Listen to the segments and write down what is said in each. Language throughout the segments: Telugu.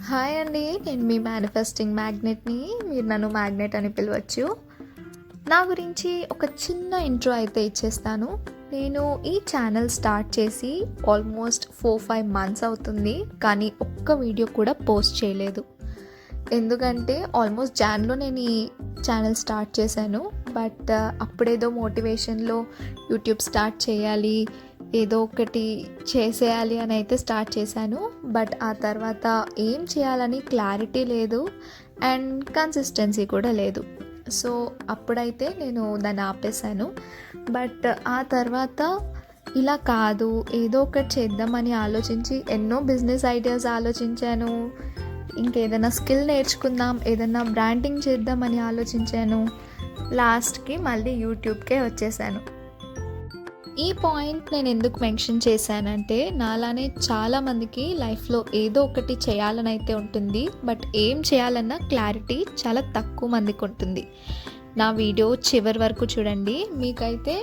హాయ్ అండి. నేను మీ మేనిఫెస్టింగ్ మ్యాగ్నెట్ని. మీరు నన్ను మ్యాగ్నెట్ అని పిలవచ్చు. నా గురించి ఒక చిన్న ఇంట్రో అయితే ఇచ్చేస్తాను. నేను ఈ ఛానల్ స్టార్ట్ చేసి ఆల్మోస్ట్ 4-5 మంత్స్ అవుతుంది, కానీ ఒక్క వీడియో కూడా పోస్ట్ చేయలేదు. ఎందుకంటే ఆల్మోస్ట్ జాన్లో నేను ఈ ఛానల్ స్టార్ట్ చేశాను. బట్ అప్పుడేదో మోటివేషన్లో యూట్యూబ్ స్టార్ట్ చేయాలి, ఏదో ఒకటి చేసేయాలి అని అయితే స్టార్ట్ చేశాను. బట్ ఆ తర్వాత ఏం చేయాలని క్లారిటీ లేదు అండ్ కన్సిస్టెన్సీ కూడా లేదు. సో అప్పుడైతే నేను దాన్ని ఆపేశాను. బట్ ఆ తర్వాత ఇలా కాదు, ఏదో ఒకటి చేద్దామని ఆలోచించి ఎన్నో బిజినెస్ ఐడియాస్ ఆలోచించాను. ఇంకేదైనా స్కిల్ నేర్చుకుందాం, ఏదైనా బ్రాండింగ్ చేద్దామని ఆలోచించాను. లాస్ట్కి మళ్ళీ యూట్యూబ్కే వచ్చేసాను. ఈ పాయింట్ నేను ఎందుకు మెన్షన్ చేశానంటే, నాలానే చాలామందికి లైఫ్లో ఏదో ఒకటి చేయాలని అయితే ఉంటుంది, బట్ ఏం చేయాలన్న క్లారిటీ చాలా తక్కువ మందికి ఉంటుంది. నా వీడియో చివరి వరకు చూడండి, మీకైతే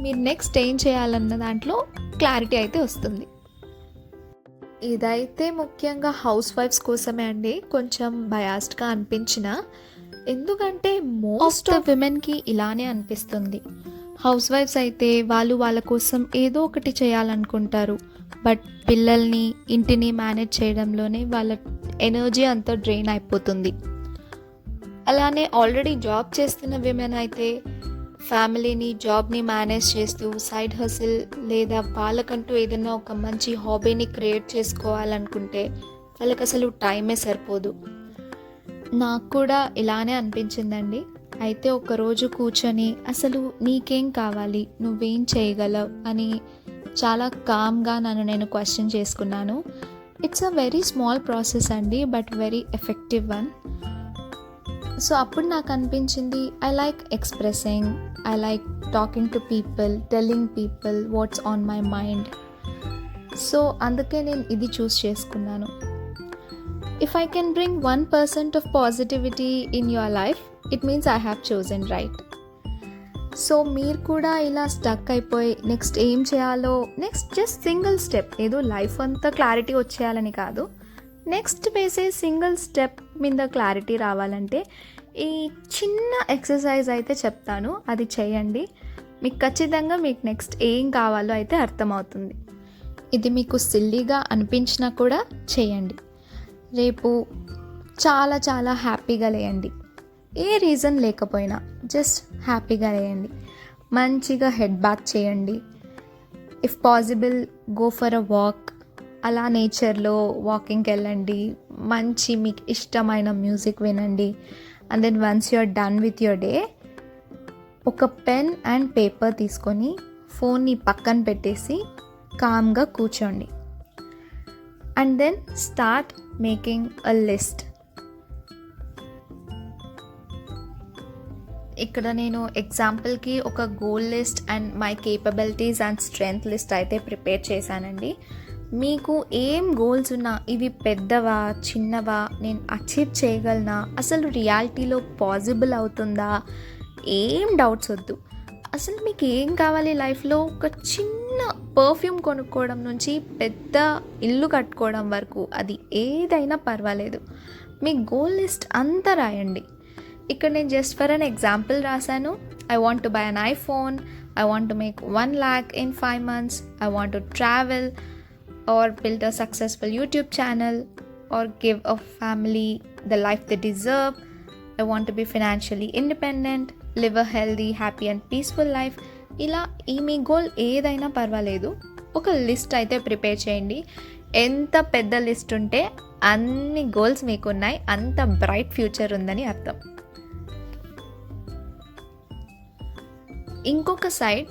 మీరు నెక్స్ట్ ఏం చేయాలన్న దాంట్లో క్లారిటీ అయితే వస్తుంది. ఇదైతే ముఖ్యంగా హౌస్ వైఫ్స్ కోసమే అండి. కొంచెం బయాస్డ్గా అనిపించిన, ఎందుకంటే మోస్ట్ ఆఫ్ విమెన్కి ఇలానే అనిపిస్తుంది. హౌస్ వైఫ్స్ అయితే వాళ్ళు వాళ్ళ కోసం ఏదో ఒకటి చేయాలనుకుంటారు, బట్ పిల్లల్ని ఇంటిని మేనేజ్ చేయడంలోనే వాళ్ళ ఎనర్జీ అంతా డ్రైన్ అయిపోతుంది. అలానే ఆల్రెడీ జాబ్ చేస్తున్న విమెన్ అయితే ఫ్యామిలీని, జాబ్ని మేనేజ్ చేస్తూ సైడ్ హసిల్ లేదా వాళ్ళకంటూ ఏదైనా ఒక మంచి హాబీని క్రియేట్ చేసుకోవాలనుకుంటే వాళ్ళకి అసలు టైమే సరిపోదు. నాకు కూడా ఇలానే అనిపించిందండి. అయితే ఒకరోజు కూర్చొని అసలు నీకేం కావాలి, నువ్వేం చేయగలవు అని చాలా కామ్గా నన్ను నేను క్వశ్చన్ చేసుకున్నాను. It's a very small process అండి, but very effective one. So అప్పుడు నాకు అనిపించింది, I like expressing, I like talking to people, telling people what's on my mind. So అందుకే నేను ఇది చూస్ చేసుకున్నాను. If I can bring 1% of positivity in your life, it means I have chosen right. So మీరు కూడా ఇలా స్టక్ అయిపోయి నెక్స్ట్ ఏం చేయాలో, నెక్స్ట్ జస్ట్ సింగిల్ స్టెప్, ఏదో లైఫ్ అంతా క్లారిటీ వచ్చేయాలని కాదు, నెక్స్ట్ వేసే సింగిల్ స్టెప్ మీద క్లారిటీ రావాలంటే ఈ చిన్న ఎక్సర్సైజ్ అయితే చెప్తాను, అది చేయండి. మీకు ఖచ్చితంగా మీకు నెక్స్ట్ ఏం కావాలో అయితే అర్థమవుతుంది. ఇది మీకు సిల్లీగా అనిపించినా కూడా చేయండి. రేపు చాలా చాలా హ్యాపీగా లేయండి. ఏ రీజన్ లేకపోయినా జస్ట్ హ్యాపీగా లేయండి. మంచిగా హెడ్ బాత్ చేయండి. If possible go for a walk. అలా నేచర్లో వాకింగ్కి వెళ్ళండి. మంచి మీకు ఇష్టమైన మ్యూజిక్ వినండి. And then once you are done with your day, ఒక పెన్ అండ్ పేపర్ తీసుకొని ఫోన్ని పక్కన పెట్టేసి కామ్గా కూర్చోండి. And then start making a list. ఇక్కడ నేను ఎగ్జాంపుల్కి ఒక goal list and my capabilities and strength list అయితే ప్రిపేర్ చేశానండి. మీకు ఏం గోల్స్ ఉన్నా, ఇవి పెద్దవా చిన్నవా, నేను అచీవ్ చేయగలనా, అసలు రియాలిటీలో పాసిబుల్ అవుతుందా, ఏం డౌట్స్ వద్దు. అసలు మీకు ఏం కావాలి లైఫ్లో, ఒక చిన్న పర్ఫ్యూమ్ కొనుక్కోవడం నుంచి పెద్ద ఇల్లు కట్టుకోవడం వరకు, అది ఏదైనా పర్వాలేదు. మీ గోల్ లిస్ట్ అంతా రాయండి. ఇక్కడ నేను జస్ట్ ఫర్ అన్ ఎగ్జాంపుల్ రాశాను. I want to buy an iPhone, I want to make 1 lakh in 5 months, I want to travel or build a successful YouTube channel or give a family the life they deserve, I want to be financially independent, live a healthy, happy and peaceful life. ఇలా ఈ మీ గోల్ ఏదైనా పర్వాలేదు, ఒక లిస్ట్ అయితే ప్రిపేర్ చేయండి. ఎంత పెద్ద లిస్ట్ ఉంటే అన్ని గోల్స్ మీకు ఉన్నాయి, అంత బ్రైట్ ఫ్యూచర్ ఉందని అర్థం. ఇంకొక side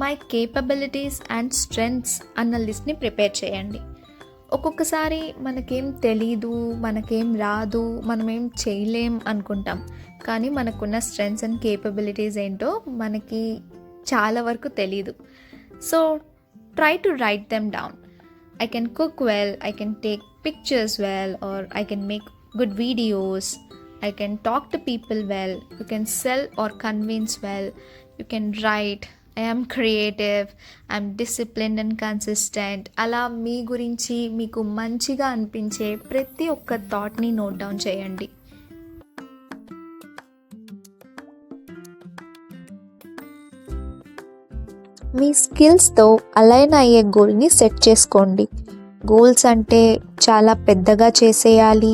my capabilities and strengths అన్న లిస్ట్ని ప్రిపేర్ చేయండి. ఒక్కొక్కసారి మనకేం తెలీదు, మనకేం రాదు, మనమేం చేయలేం అనుకుంటాం, కానీ మనకున్న స్ట్రెంగ్త్స్ అండ్ కేపబిలిటీస్ ఏంటో మనకి చాలా వరకు తెలీదు. So try to write them down. I can cook well, I can take pictures well, or I can make good videos, I can talk to people well, you can sell or convince well, you can write, I'm creative, I'm disciplined and consistent. అలా మీ గురించి మీకు మంచిగా అనిపించే ప్రతి ఒక్క థాట్ని నోట్ డౌన్ చేయండి. మీ స్కిల్స్తో అలైన్ అయ్యే గోల్ని సెట్ చేసుకోండి. గోల్స్ అంటే చాలా పెద్దగా చేసేయాలి,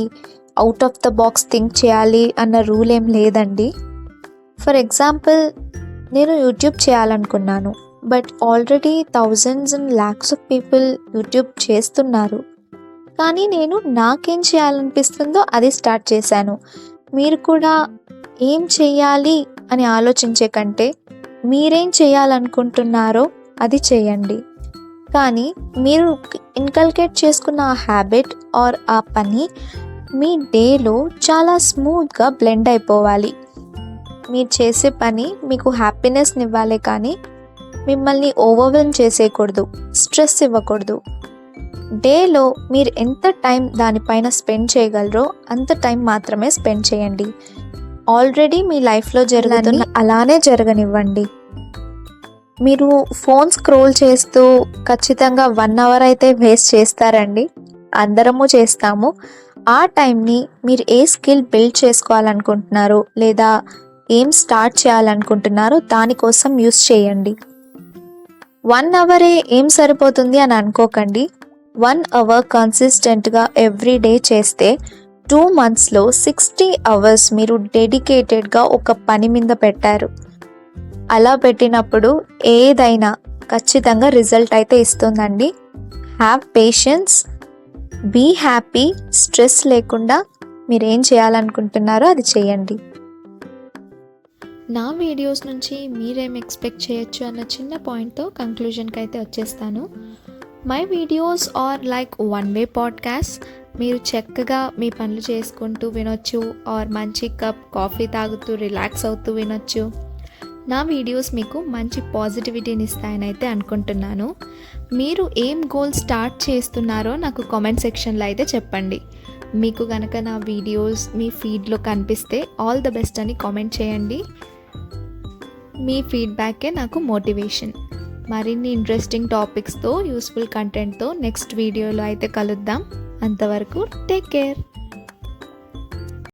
out of the box think చేయాలి అన్న రూల్ ఏం లేదండి. ఫర్ ఎగ్జాంపుల్, నేను యూట్యూబ్ చేయాలనుకున్నాను, but already thousands and lakhs of people YouTube చేస్తున్నారు. కానీ నేను నాకేం చేయాలనిపిస్తుందో అది స్టార్ట్ చేశాను. మీరు కూడా ఏం చేయాలి అని ఆలోచించే కంటే మీరేం చేయాలనుకుంటున్నారో అది చేయండి. కానీ మీరు ఇన్కల్కేట్ చేసుకున్న ఆ హ్యాబిట్ ఆర్ ఆ పని మీ డేలో చాలా స్మూత్గా బ్లెండ్ అయిపోవాలి. మీరు చేసే పని మీకు హ్యాపీనెస్ని ఇవ్వాలి, కానీ మిమ్మల్ని ఓవర్వెల్మ్ చేసేయకూడదు, స్ట్రెస్ ఇవ్వకూడదు. డేలో మీరు ఎంత టైం దానిపైన స్పెండ్ చేయగలరో అంత టైం మాత్రమే స్పెండ్ చేయండి. ఆల్రెడీ మీ లైఫ్లో జరుగుతున్న అలానే జరగనివ్వండి. మీరు ఫోన్ స్క్రోల్ చేస్తూ ఖచ్చితంగా 1 అవర్ అయితే వేస్ట్ చేస్తారండి, అందరము చేస్తాము. ఆ టైంని మీరు ఏ స్కిల్ బిల్డ్ చేసుకోవాలనుకుంటున్నారో లేదా ఏం స్టార్ట్ చేయాలనుకుంటున్నారో దానికోసం యూస్ చేయండి. 1 అవరే ఏం సరిపోతుంది అని అనుకోకండి. 1 అవర్ కన్సిస్టెంట్గా ఎవ్రీడే చేస్తే 2 monthsలో 60 hours మీరు డెడికేటెడ్గా ఒక పని మీద పెట్టారు. అలా పెట్టినప్పుడు ఏదైనా ఖచ్చితంగా రిజల్ట్ అయితే ఇస్తుందండి. Have patience, be happy, stress లేకుండా మీరేం చేయాలనుకుంటున్నారో అది చేయండి. నా వీడియోస్ నుంచి మీరేం ఎక్స్పెక్ట్ చేయొచ్చు అన్న చిన్న పాయింట్తో కంక్లూజన్కి అయితే వచ్చేస్తాను. My videos are like one way podcast. మీరు చక్కగా మీ పనులు చేసుకుంటూ వినొచ్చు, ఆర్ మంచి కప్ కాఫీ తాగుతూ రిలాక్స్ అవుతూ వినొచ్చు. నా వీడియోస్ మీకు మంచి పాజిటివిటీని ఇస్తాయని అయితే అనుకుంటున్నాను. మీరు ఏం గోల్ స్టార్ట్ చేస్తున్నారో నాకు కామెంట్ సెక్షన్లో అయితే చెప్పండి. మీకు కనుక నా వీడియోస్ మీ ఫీడ్లో కనిపిస్తే ఆల్ ద బెస్ట్ అని కామెంట్ చేయండి. మీ ఫీడ్బ్యాకే నాకు మోటివేషన్. మరిన్ని ఇంట్రెస్టింగ్ టాపిక్స్తో, యూస్ఫుల్ కంటెంట్తో నెక్స్ట్ వీడియోలో అయితే కలుద్దాం. అంతవరకు టేక్ కేర్.